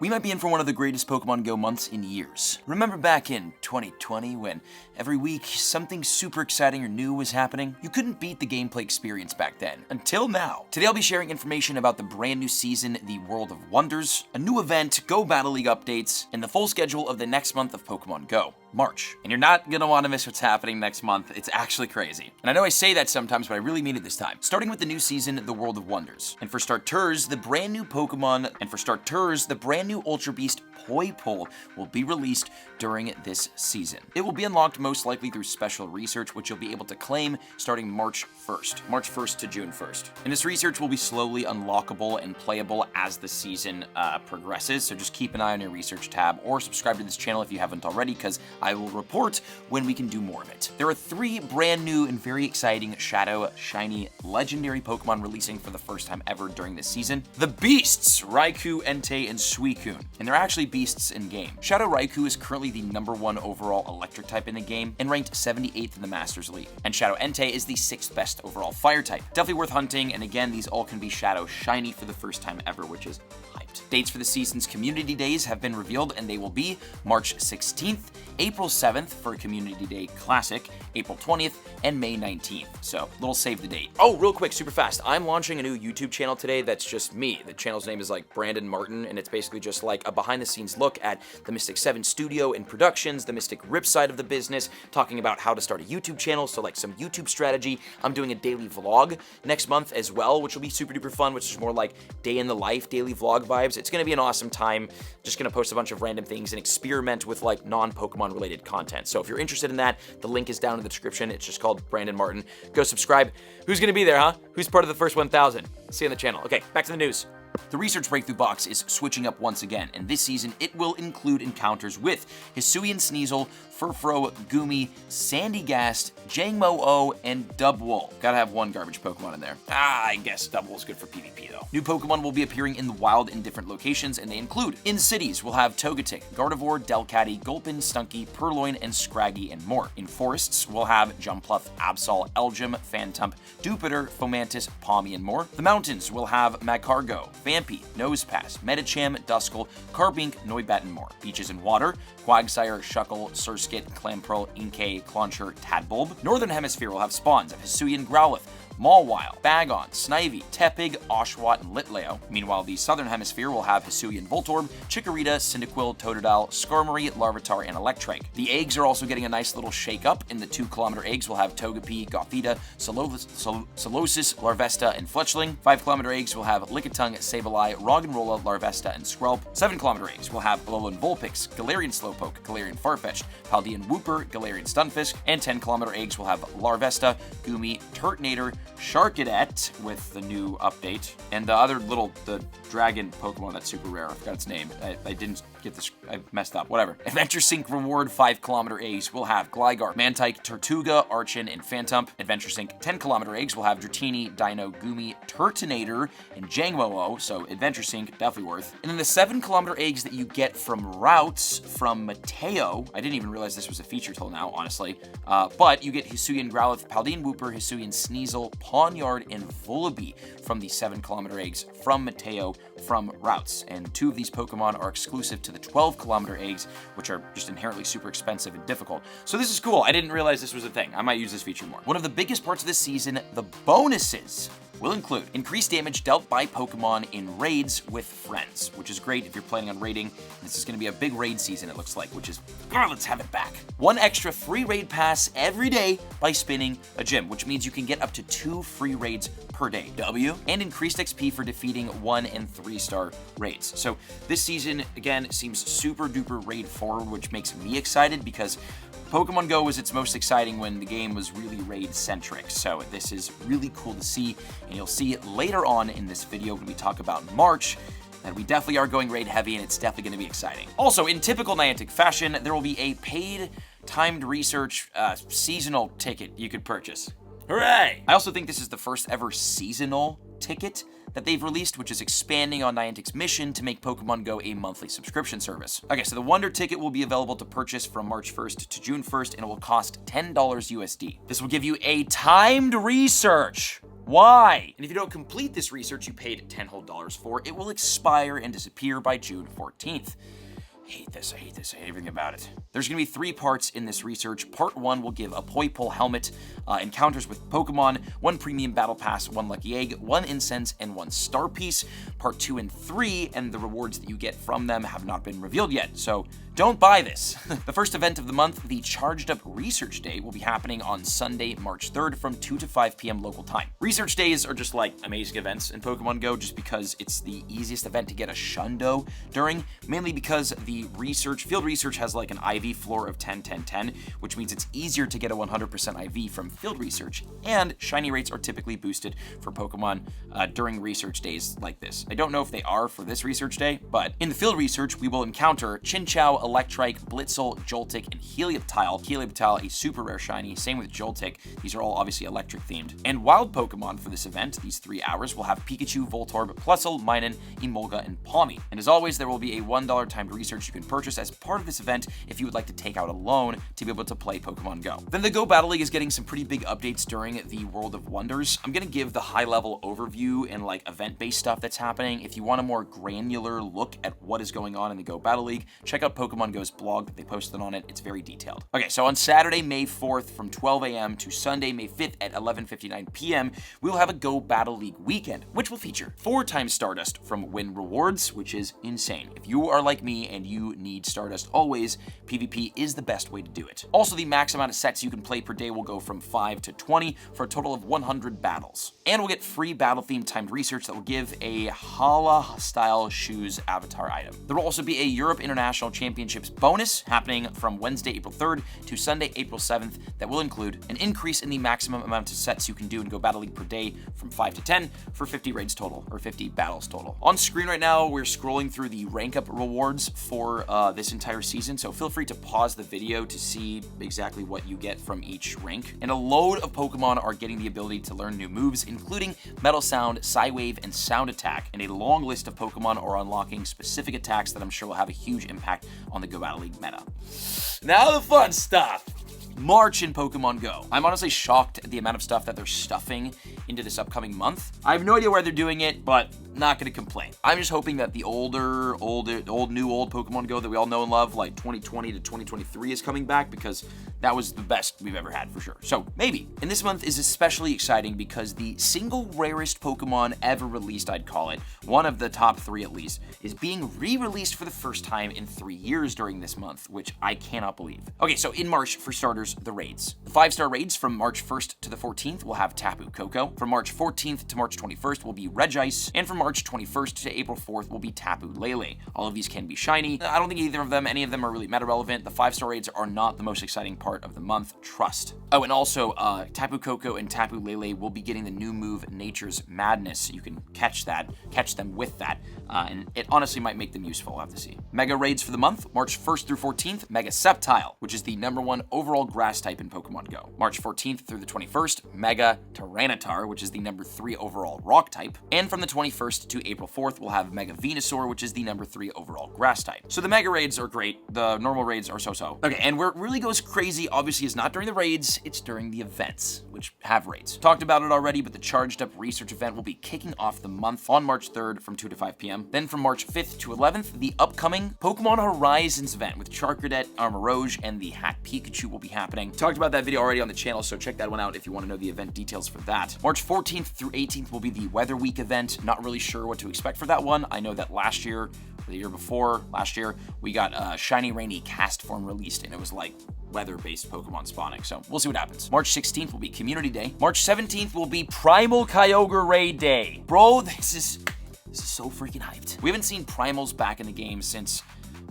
We might be in for one of the greatest Pokemon Go months in years. Remember back in 2020 when every week something super exciting or new was happening? You couldn't beat the gameplay experience back then, until now. Today I'll be sharing information about the brand new season, the World of Wonders, a new event, Go Battle League updates, and the full schedule of the next month of Pokemon Go. March. And you're not gonna want to miss what's happening next month. It's actually crazy. And I know I say that sometimes, but I really mean it this time. Starting with the new season, the World of Wonders. And for starters, the brand new Ultra Beast Poipole will be released during this season. It will be unlocked most likely through special research, which you'll be able to claim starting March 1st to June 1st. And this research will be slowly unlockable and playable as the season progresses, so just keep an eye on your research tab or subscribe to this channel if you haven't already, because I will report when we can do more of it. There are 3 brand new and very exciting Shadow, Shiny, Legendary Pokemon releasing for the first time ever during this season. The Beasts, Raikou, Entei, and Suicune. And they're actually beasts in-game. Shadow Raikou is currently the #1 overall electric type in the game and ranked 78th in the Masters League. And Shadow Entei is the 6th best overall fire type. Definitely worth hunting, and again, these all can be Shadow Shiny for the first time ever, which is hyped. Dates for the season's Community Days have been revealed, and they will be March 16th, April 7th for Community Day Classic, April 20th, and May 19th. So, little save the date. Oh, real quick, super fast. I'm launching a new YouTube channel today that's just me. The channel's name is like Brandon Martin, and it's basically just like a behind-the-scenes look at the Mystic 7 studio and productions, the Mystic Rip side of the business, talking about how to start a YouTube channel, so like some YouTube strategy. I'm doing a daily vlog next month as well, which will be super duper fun, which is more like day in the life, daily vlog vibes. It's gonna be an awesome time. Just gonna post a bunch of random things and experiment with like non-Pokemon related content. So if you're interested in that, the link is down in the description. It's just called Brandon Martin. Go subscribe. Who's gonna be there, huh? Who's part of the first 1,000? See you on the channel. Okay, back to the news. The Research Breakthrough Box is switching up once again, and this season it will include encounters with Hisuian Sneasel, Furfrou, Goomy, Sandygast, Jangmo-O, and Dubwool. Gotta have one garbage Pokemon in there. I guess Dubwool's good for PvP though. New Pokemon will be appearing in the wild in different locations, and they include: in cities, we'll have Togetic, Gardevoir, Delcatty, Gulpin, Stunky, Purloin, and Scraggy, and more. In forests, we'll have Jumpluff, Absol, Elgyem, Phantump, Dupiter, Fomantis, Pawmi, and more. The mountains will have Magcargo, Vampy, Nosepass, Medicham, Duskull, Carbink, Noibat, and more. Beaches and water, Quagsire, Shuckle, Surskit, Clamperl, Inkay, Clauncher, Tadbulb. Northern Hemisphere will have spawns of Hisuian Growlithe, Mawile, Bagon, Snivy, Tepig, Oshawott, and Litleo. Meanwhile, the Southern Hemisphere will have Hisuian Voltorb, Chikorita, Cyndaquil, Totodile, Skarmory, Larvitar, and Electrike. The eggs are also getting a nice little shake-up. In the 2-kilometer eggs, we'll have Togepi, Gothita, Solosis, Larvesta, and Fletchling. 5-kilometer eggs will have Lickitung, Sableye, Roggenrola, Larvesta, and Skrelp. 7-kilometer eggs will have Alolan Vulpix, Galarian Slowpoke, Galarian Farfetch'd, Paldean Wooper, Galarian Stunfisk, and 10-kilometer eggs will have Larvesta, Goomy, Turtonator, Sharkadet with the new update, and the other the dragon Pokemon that's super rare. I forgot its name. I didn't get this. I messed up. Whatever. Adventure Sync Reward 5-kilometer eggs will have Gligar, Mantike, Tortuga, Archon, and Phantump. Adventure Sync 10-kilometer eggs will have Dratini, Dino, Goomy, Turtonator, and Jangmo-O, so Adventure Sync definitely worth. And then the 7-kilometer eggs that you get from routes from Mateo, I didn't even realize this was a feature till now, honestly, but you get Hisuian Growlithe, Paldean Wooper, Hisuian Sneasel, Pawniard, and Vullaby from the 7-kilometer eggs from Mateo from routes. And 2 of these Pokemon are exclusive to the 12-kilometer eggs, which are just inherently super expensive and difficult. So this is cool. I didn't realize this was a thing. I might use this feature more. One of the biggest parts of this season, the bonuses, will include increased damage dealt by Pokemon in raids with friends, which is great if you're planning on raiding. This is going to be a big raid season, it looks like, which is, let's have it back. 1 extra free raid pass every day by spinning a gym, which means you can get up to 2 free raids per day. And increased XP for defeating 1- and 3-star raids. So this season, again, seems super duper raid forward, which makes me excited because Pokemon Go was its most exciting when the game was really raid-centric, so this is really cool to see, and you'll see it later on in this video when we talk about March, that we definitely are going raid heavy, and it's definitely going to be exciting. Also, in typical Niantic fashion, there will be a paid timed research seasonal ticket you could purchase. Hooray! I also think this is the first ever seasonal ticket that they've released, which is expanding on Niantic's mission to make Pokemon Go a monthly subscription service. Okay, so the Wonder Ticket will be available to purchase from March 1st to June 1st, and it will cost $10 USD. This will give you a timed research Why? And if you don't complete this research you paid $10 whole for, it will expire and disappear by June 14th. I hate this, I hate everything about it. There's going to be 3 parts in this research. Part 1 will give a Poipole helmet, encounters with Pokemon, 1 premium battle pass, 1 lucky egg, 1 incense, and 1 star piece. Part 2 and 3 and the rewards that you get from them have not been revealed yet, so don't buy this. The first event of the month, the Charged Up Research Day, will be happening on Sunday, March 3rd from 2 to 5 p.m. local time. Research days are just like amazing events in Pokemon Go just because it's the easiest event to get a Shundo during, mainly because the field research has like an IV floor of 10, 10, 10, which means it's easier to get a 100% IV from field research, and shiny rates are typically boosted for Pokemon during research days like this. I don't know if they are for this research day, but in the field research, we will encounter Chinchou, Electrike, Blitzel, Joltik, and Helioptile. Helioptile, a super rare shiny, same with Joltik. These are all obviously electric themed. And wild Pokemon for this event, these 3 hours, will have Pikachu, Voltorb, Plusle, Minun, Emolga, and Pawmi. And as always, there will be a $1 timed research you can purchase as part of this event if you would like to take out a loan to be able to play Pokemon Go. Then the Go Battle League is getting some pretty big updates during the World of Wonders. I'm going to give the high-level overview and like event-based stuff that's happening. If you want a more granular look at what is going on in the Go Battle League, check out Pokemon Go's blog that they posted on it. It's very detailed. Okay, so on Saturday, May 4th from 12 a.m. to Sunday, May 5th at 11:59 p.m., we'll have a Go Battle League weekend, which will feature 4 times Stardust from Win Rewards, which is insane. If you are like me and you need Stardust always, PvP is the best way to do it. Also, the max amount of sets you can play per day will go from 5 to 20 for a total of 100 battles. And we'll get free battle-themed timed research that will give a Hala-style shoes avatar item. There will also be a Europe International Championships bonus happening from Wednesday, April 3rd to Sunday, April 7th that will include an increase in the maximum amount of sets you can do in Go Battle League per day from 5 to 10 for 50 raids total, or 50 battles total. On screen right now, we're scrolling through the rank up rewards for this entire season, so feel free to pause the video to see exactly what you get from each rank. And a load of Pokemon are getting the ability to learn new moves, including Metal Sound, Psywave, and Sound Attack, and a long list of Pokemon are unlocking specific attacks that I'm sure will have a huge impact on the Go Battle League meta. Now the fun stuff! March in Pokemon Go. I'm honestly shocked at the amount of stuff that they're stuffing into this upcoming month. I have no idea where they're doing it, but not gonna complain. I'm just hoping that the old Pokemon Go that we all know and love, like 2020 to 2023, is coming back, because that was the best we've ever had for sure. So maybe. And this month is especially exciting because the single rarest Pokemon ever released, I'd call it, one of the top 3 at least, is being re-released for the first time in 3 years during this month, which I cannot believe. Okay, so in March, for starters, the raids. The 5-star raids from March 1st to the 14th will have Tapu Koko. From March 14th to March 21st will be Regice, and from March 21st to April 4th will be Tapu Lele. All of these can be shiny. I don't think any of them are really meta relevant. The 5-star raids are not the most exciting part of the month, trust. Oh, and also, Tapu Koko and Tapu Lele will be getting the new move Nature's Madness. You can catch them with that, and it honestly might make them useful. We'll have to see. Mega raids for the month, March 1st through 14th, Mega Sceptile, which is the #1 overall grass type in Pokemon Go. March 14th through the 21st, Mega Tyranitar, which is the #3 overall rock type. And from the 21st to April 4th, we'll have Mega Venusaur, which is the #3 overall grass type. So the Mega raids are great. The normal raids are so-so. Okay, and where it really goes crazy, obviously, is not during the raids, it's during the events, which have raids. Talked about it already, but the Charged Up Research event will be kicking off the month on March 3rd from 2 to 5 p.m. Then from March 5th to 11th, the upcoming Pokemon Horizons event with Charcadet, Armarouge, and the Hat Pikachu will be happening. Talked about that video already on the channel, so check that one out if you want to know the event details for that. March 14th through 18th will be the Weather Week event. Not really sure what to expect for that one. I know that last year, or the year before, last year, we got Shiny Rainy Cast Form released, and it was like weather-based Pokemon spawning, so we'll see what happens. March 16th will be Community Day. March 17th will be Primal Kyogre Raid Day. Bro, this is so freaking hyped. We haven't seen Primals back in the game since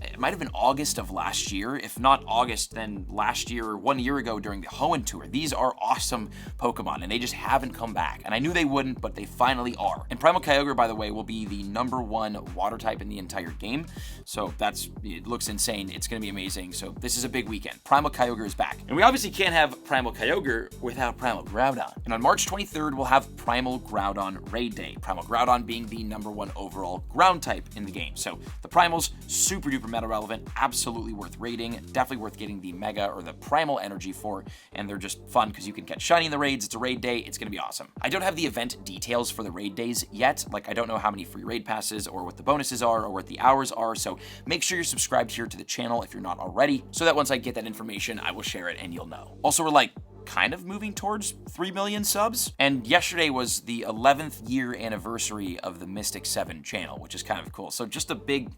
it might have been August of last year. If not August, then last year or 1 year ago during the Hoenn Tour. These are awesome Pokemon, and they just haven't come back. And I knew they wouldn't, but they finally are. And Primal Kyogre, by the way, will be the #1 water type in the entire game. So it looks insane. It's going to be amazing. So this is a big weekend. Primal Kyogre is back. And we obviously can't have Primal Kyogre without Primal Groudon. And on March 23rd, we'll have Primal Groudon Raid Day. Primal Groudon being the #1 overall ground type in the game. So the Primals, super duper meta irrelevant, absolutely worth raiding, definitely worth getting the Mega or the Primal Energy for, and they're just fun because you can catch shiny in the raids. It's a raid day. It's going to be awesome. I don't have the event details for the raid days yet. Like, I don't know how many free raid passes or what the bonuses are or what the hours are, so make sure you're subscribed here to the channel if you're not already, so that once I get that information, I will share it and you'll know. Also, we're like kind of moving towards 3 million subs. And yesterday was the 11th year anniversary of the Mystic 7 channel, which is kind of cool. So just a big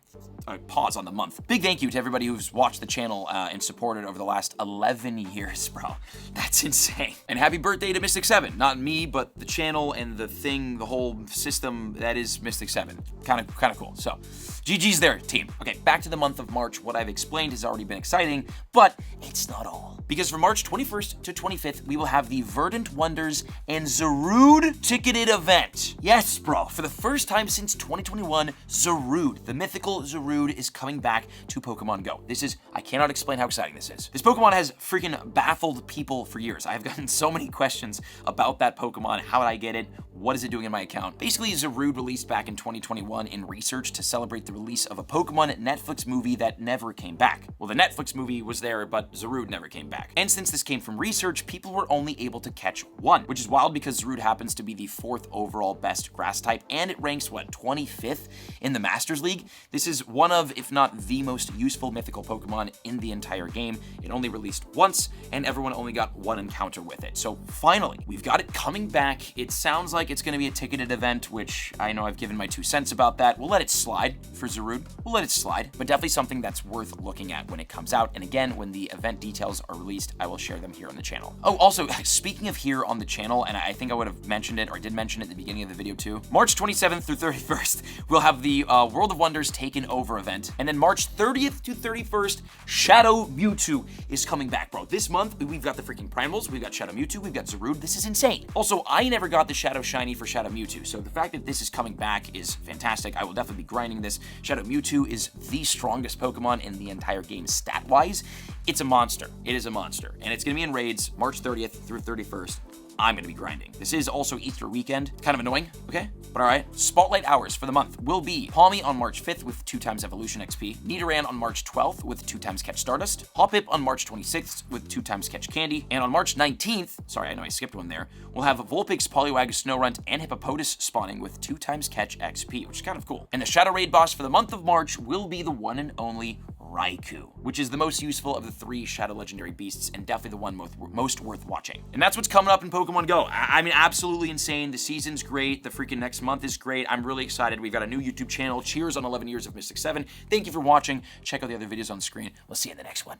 pause on the month. Big thank you to everybody who's watched the channel and supported over the last 11 years, bro. That's insane. And happy birthday to Mystic 7. Not me, but the channel and the thing, the whole system that is Mystic 7. Kind of cool. So GG's there, team. Okay, back to the month of March. What I've explained has already been exciting, but it's not all. Because from March 21st to 25th, we will have the Verdant Wonders and Zerude ticketed event. Yes, bro. For the first time since 2021, Zerude, the mythical Zerude, is coming back to Pokemon GO. I cannot explain how exciting this is. This Pokemon has freaking baffled people for years. I have gotten so many questions about that Pokemon. How did I get it? What is it doing in my account? Basically, Zerude released back in 2021 in research to celebrate the release of a Pokemon Netflix movie that never came back. Well, the Netflix movie was there, but Zerude never came back. And since this came from research, people were only able to catch one, which is wild because Zerude happens to be the 4th overall best grass type, and it ranks, 25th in the Masters League? This is one of, if not the most useful mythical Pokemon in the entire game. It only released once, and everyone only got one encounter with it. So finally, we've got it coming back. It sounds like it's going to be a ticketed event, which I know I've given my 2 cents about that. We'll let it slide for Zerude. We'll let it slide, but definitely something that's worth looking at when it comes out. And again, when the event details are released, I will share them here on the channel. Oh, also, speaking of here on the channel, and I think I would have mentioned it, or did mention it at the beginning of the video too, March 27th through 31st, we'll have the World of Wonders Taken Over event. And then March 30th to 31st, Shadow Mewtwo is coming back, bro. This month, we've got the freaking Primals, we've got Shadow Mewtwo, we've got Zerude. This is insane. Also, I never got the Shadow Shiny for Shadow Mewtwo, so the fact that this is coming back is fantastic. I will definitely be grinding this. Shadow Mewtwo is the strongest Pokemon in the entire game stat-wise. It's a monster. It is a monster. And it's going to be in raids March 30th through 31st. I'm going to be grinding. This is also Easter weekend. Kind of annoying, okay? But all right. Spotlight hours for the month will be Palmy on March 5th with 2x Evolution XP, Nidoran on March 12th with 2x Catch Stardust, Hoppip on March 26th with 2x Catch Candy, and on March 19th, sorry, I know I skipped one there, we'll have Vulpix, Poliwag, Snorunt, and Hippopotas spawning with 2x Catch XP, which is kind of cool. And the Shadow Raid boss for the month of March will be the one and only Raikou, which is the most useful of the 3 Shadow Legendary Beasts and definitely the one most worth watching. And that's what's coming up in Pokemon GO. I mean, absolutely insane. The season's great. The freaking next month is great. I'm really excited. We've got a new YouTube channel. Cheers on 11 years of Mystic 7. Thank you for watching. Check out the other videos on the screen. We'll see you in the next one.